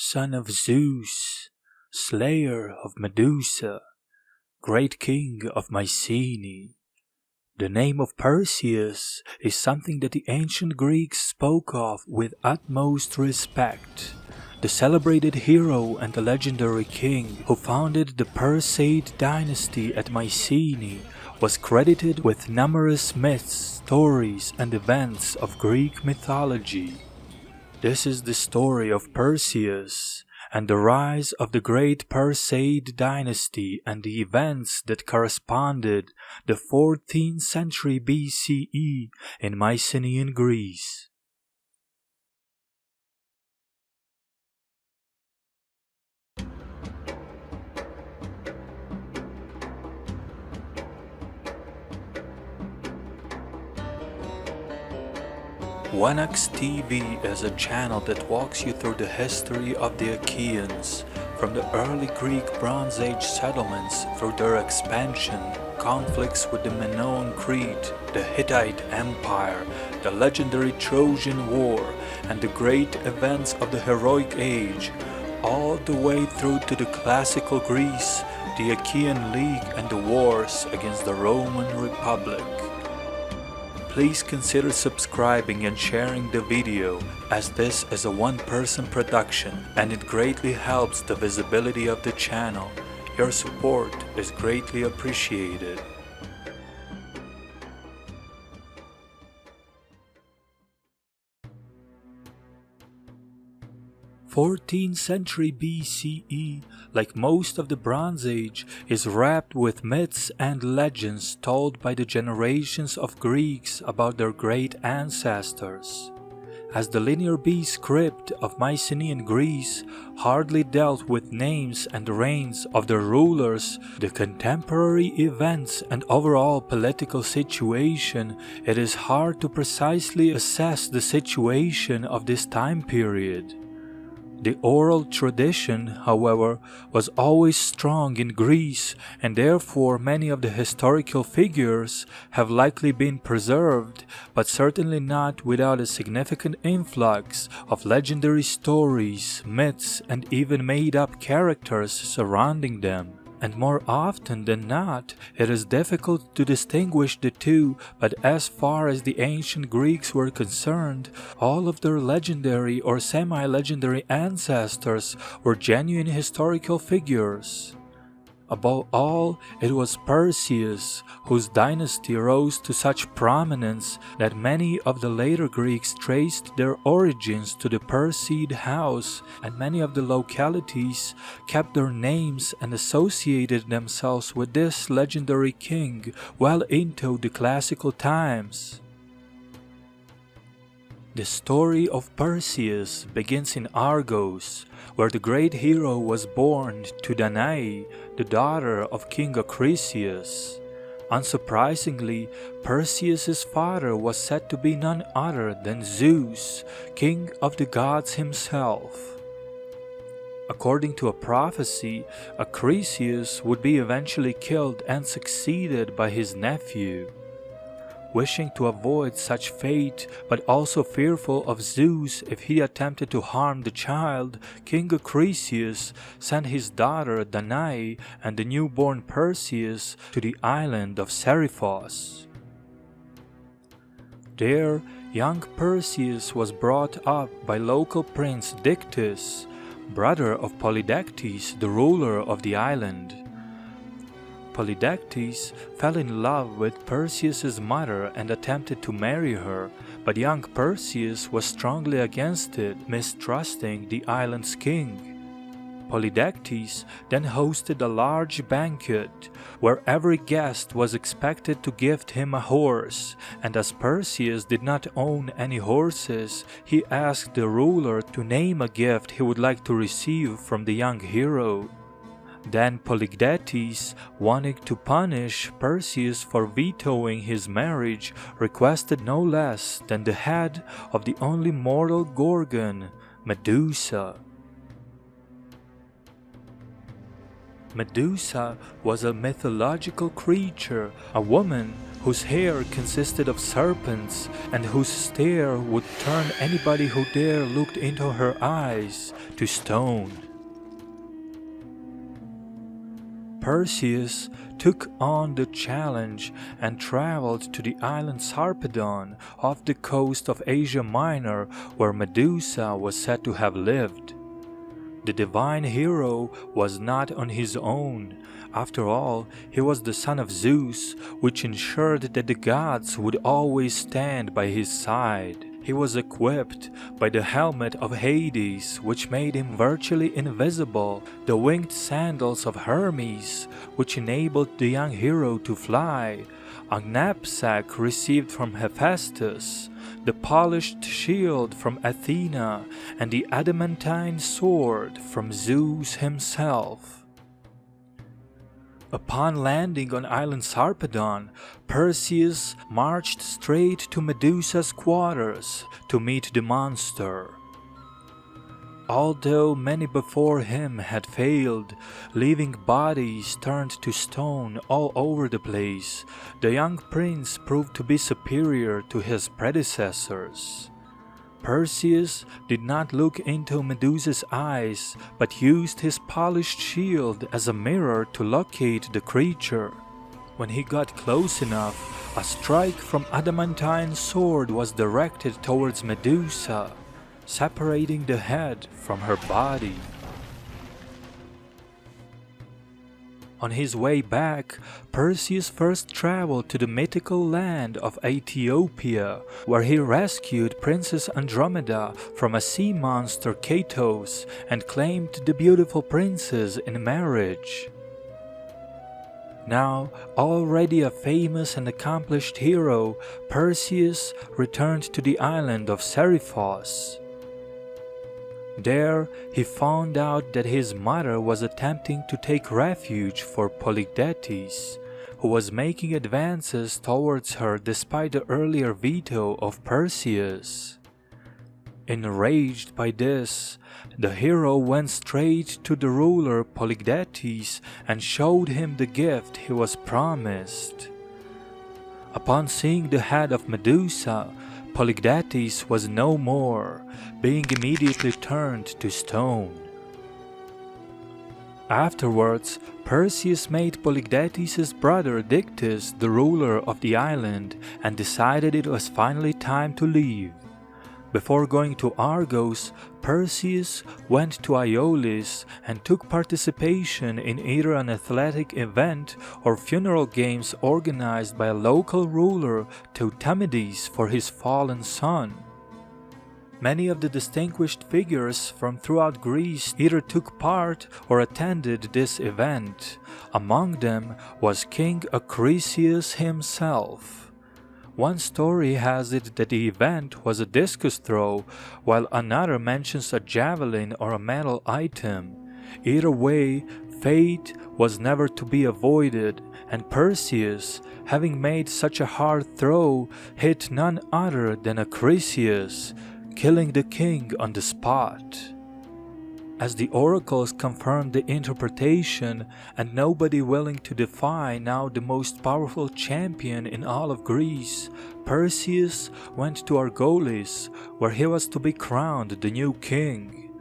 son of Zeus, slayer of Medusa, great king of Mycenae. The name of Perseus is something that the ancient Greeks spoke of with utmost respect. The celebrated hero and the legendary king who founded the Perseid Dynasty at Mycenae was credited with numerous myths, stories, and events of Greek mythology. This is the story of Perseus and the rise of the great Perseid Dynasty and the events that corresponded the 14th century BCE in Mycenaean Greece. WanaxTV is a channel that walks you through the history of the Achaeans, from the early Greek Bronze Age settlements through their expansion, conflicts with the Minoan Crete, the Hittite Empire, the legendary Trojan War, and the great events of the Heroic Age, all the way through to the classical Greece, the Achaean League, and the wars against the Roman Republic. Please consider subscribing and sharing the video, as this is a one-person production and it greatly helps the visibility of the channel. Your support is greatly appreciated. 14th century BCE, like most of the Bronze Age, is wrapped with myths and legends told by the generations of Greeks about their great ancestors. As the Linear B script of Mycenaean Greece hardly dealt with names and reigns of their rulers, the contemporary events and overall political situation, it is hard to precisely assess the situation of this time period. The oral tradition, however, was always strong in Greece, and therefore many of the historical figures have likely been preserved, but certainly not without a significant influx of legendary stories, myths, and even made-up characters surrounding them. And more often than not, it is difficult to distinguish the two, but as far as the ancient Greeks were concerned, all of their legendary or semi-legendary ancestors were genuine historical figures. Above all, it was Perseus, whose dynasty rose to such prominence that many of the later Greeks traced their origins to the Perseid house, and many of the localities kept their names and associated themselves with this legendary king well into the classical times. The story of Perseus begins in Argos, where the great hero was born to Danae, the daughter of King Achaean. Unsurprisingly, Perseus' father was said to be none other than Zeus, king of the gods himself. According to a prophecy, Achaean would be eventually killed and succeeded by his nephew. Wishing to avoid such fate, but also fearful of Zeus if he attempted to harm the child, King Achaean sent his daughter Danae and the newborn Perseus to the island of Seriphos. There, young Perseus was brought up by local prince Dictys, brother of Polydectes, the ruler of the island. Polydectes fell in love with Perseus' mother and attempted to marry her, but young Perseus was strongly against it, mistrusting the island's king. Polydectes then hosted a large banquet, where every guest was expected to gift him a horse, and as Perseus did not own any horses, he asked the ruler to name a gift he would like to receive from the young hero. Then Polydectes, wanting to punish Perseus for vetoing his marriage, requested no less than the head of the only mortal Gorgon, Medusa. Medusa was a mythological creature, a woman whose hair consisted of serpents and whose stare would turn anybody who dare looked into her eyes to stone. Perseus took on the challenge and traveled to the island Sarpedon off the coast of Asia Minor, where Medusa was said to have lived. The divine hero was not on his own. After all, he was the son of Zeus, which ensured that the gods would always stand by his side. He was equipped by the helmet of Hades, which made him virtually invisible, the winged sandals of Hermes, which enabled the young hero to fly, a knapsack received from Hephaestus, the polished shield from Athena, and the adamantine sword from Zeus himself. Upon landing on island Sarpedon, Perseus marched straight to Medusa's quarters to meet the monster. Although many before him had failed, leaving bodies turned to stone all over the place, the young prince proved to be superior to his predecessors. Perseus did not look into Medusa's eyes, but used his polished shield as a mirror to locate the creature. When he got close enough, a strike from adamantine sword was directed towards Medusa, separating the head from her body. On his way back, Perseus first traveled to the mythical land of Ethiopia, where he rescued Princess Andromeda from a sea monster Katos and claimed the beautiful princess in marriage. Now, already a famous and accomplished hero, Perseus returned to the island of Seriphos. There, he found out that his mother was attempting to take refuge for Polydectes, who was making advances towards her despite the earlier veto of Perseus. Enraged by this, the hero went straight to the ruler Polydectes and showed him the gift he was promised. Upon seeing the head of Medusa, Polydectes was no more, being immediately turned to stone. Afterwards, Perseus made Polydectes' brother Dictys the ruler of the island and decided it was finally time to leave. Before going to Argos, Perseus went to Iolis and took participation in either an athletic event or funeral games organized by a local ruler, Teutamides, for his fallen son. Many of the distinguished figures from throughout Greece either took part or attended this event. Among them was King Acrisius himself. One story has it that the event was a discus throw, while another mentions a javelin or a metal item. Either way, fate was never to be avoided, and Perseus, having made such a hard throw, hit none other than Acrisius, killing the king on the spot. As the oracles confirmed the interpretation, and nobody willing to defy now the most powerful champion in all of Greece, Perseus went to Argolis, where he was to be crowned the new king.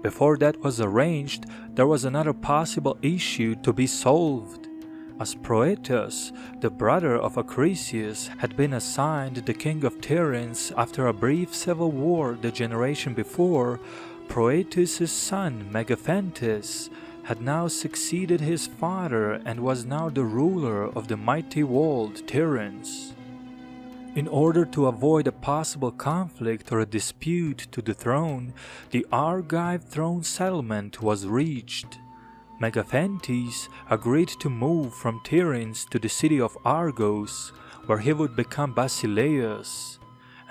Before that was arranged, there was another possible issue to be solved. As Proetus, the brother of Acrisius, had been assigned the king of Tiryns after a brief civil war the generation before, Proetus' son Megaphentis had now succeeded his father and was now the ruler of the mighty walled Tiryns. In order to avoid a possible conflict or a dispute to the throne, the Argive throne settlement was reached. Megaphentis agreed to move from Tiryns to the city of Argos, where he would become Basileus,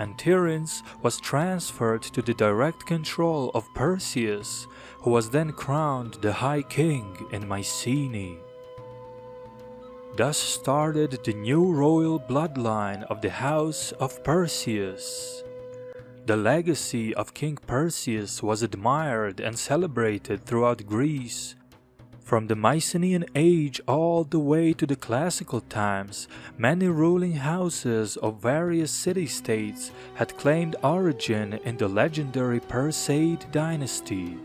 and Tiryns was transferred to the direct control of Perseus, who was then crowned the High King in Mycenae. Thus started the new royal bloodline of the House of Perseus. The legacy of King Perseus was admired and celebrated throughout Greece. From the Mycenaean age all the way to the classical times, many ruling houses of various city-states had claimed origin in the legendary Perseid Dynasty.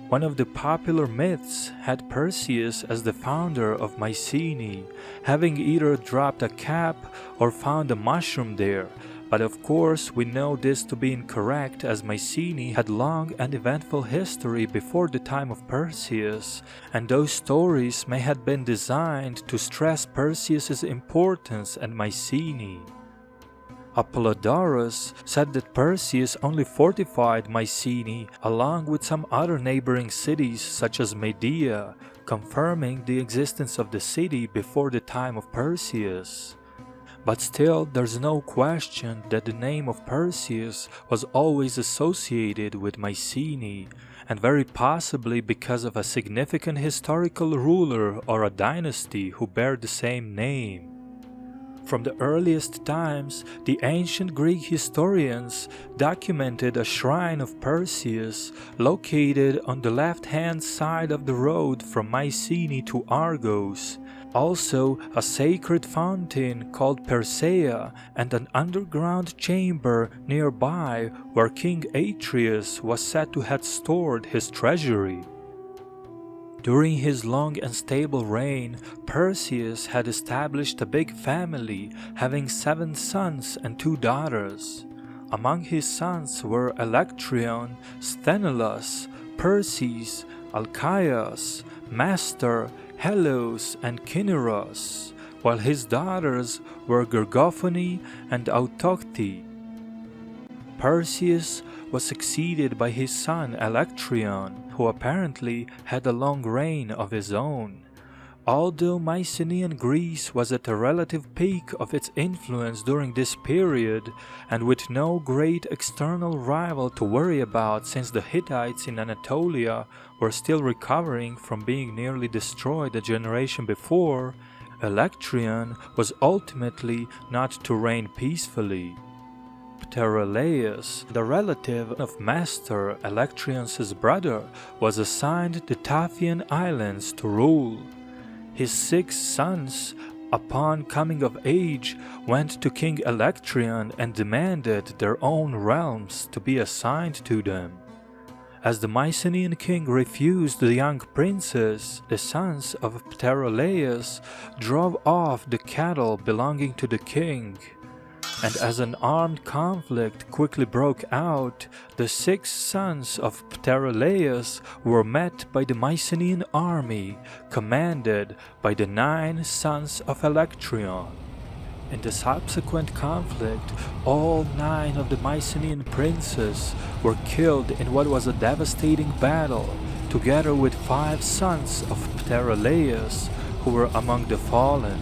One of the popular myths had Perseus as the founder of Mycenae, having either dropped a cap or found a mushroom there, but of course we know this to be incorrect, as Mycenae had long and eventful history before the time of Perseus, and those stories may have been designed to stress Perseus's importance and Mycenae. Apollodorus said that Perseus only fortified Mycenae along with some other neighboring cities such as Medea, confirming the existence of the city before the time of Perseus. But still, there's no question that the name of Perseus was always associated with Mycenae, and very possibly because of a significant historical ruler or a dynasty who bear the same name. From the earliest times, the ancient Greek historians documented a shrine of Perseus located on the left-hand side of the road from Mycenae to Argos, also a sacred fountain called Perseus, and an underground chamber nearby where King Atreus was said to have stored his treasury. During his long and stable reign, Perseus had established a big family, having 7 sons and 2 daughters. Among his sons were Electryon, Sthenelus, Perses, Alcaeus, Master, Helos, and Cinyros, while his daughters were Gorgophone and Autochthe. Perseus was succeeded by his son Electryon, who apparently had a long reign of his own. Although Mycenaean Greece was at a relative peak of its influence during this period, and with no great external rival to worry about since the Hittites in Anatolia were still recovering from being nearly destroyed a generation before, Electryon was ultimately not to reign peacefully. Pterelaus, the relative of Master Electryon's brother, was assigned the Taphian Islands to rule. His 6 sons, upon coming of age, went to King Electryon and demanded their own realms to be assigned to them. As the Mycenaean king refused the young princes, the sons of Pterelaus drove off the cattle belonging to the king. And as an armed conflict quickly broke out, the 6 sons of Pterelaus were met by the Mycenaean army, commanded by the 9 sons of Electryon. In the subsequent conflict, all 9 of the Mycenaean princes were killed in what was a devastating battle, together with 5 sons of Pterelaus, who were among the fallen.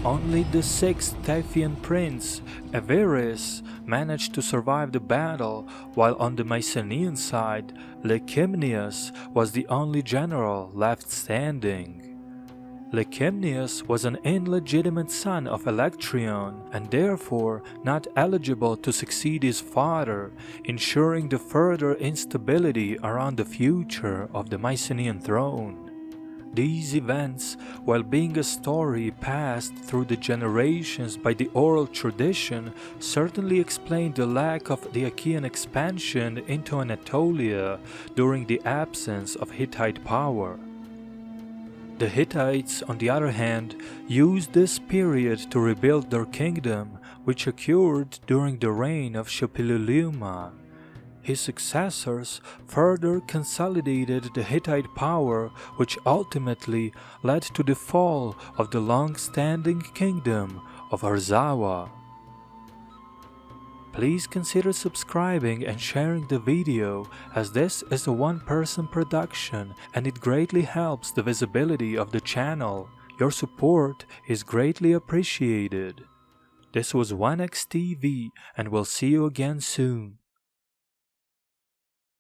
Only the 6th Taphian prince, Everes, managed to survive the battle, while on the Mycenaean side, Lecymnius was the only general left standing. Lecymnius was an illegitimate son of Electryon, and therefore not eligible to succeed his father, ensuring the further instability around the future of the Mycenaean throne. These events, while being a story passed through the generations by the oral tradition, certainly explain the lack of the Achaean expansion into Anatolia during the absence of Hittite power. The Hittites, on the other hand, used this period to rebuild their kingdom, which occurred during the reign of Shuppiluliuma. His successors further consolidated the Hittite power, which ultimately led to the fall of the long-standing kingdom of Arzawa. Please consider subscribing and sharing the video, as this is a one-person production and it greatly helps the visibility of the channel. Your support is greatly appreciated. This was WanaxTV, and we'll see you again soon.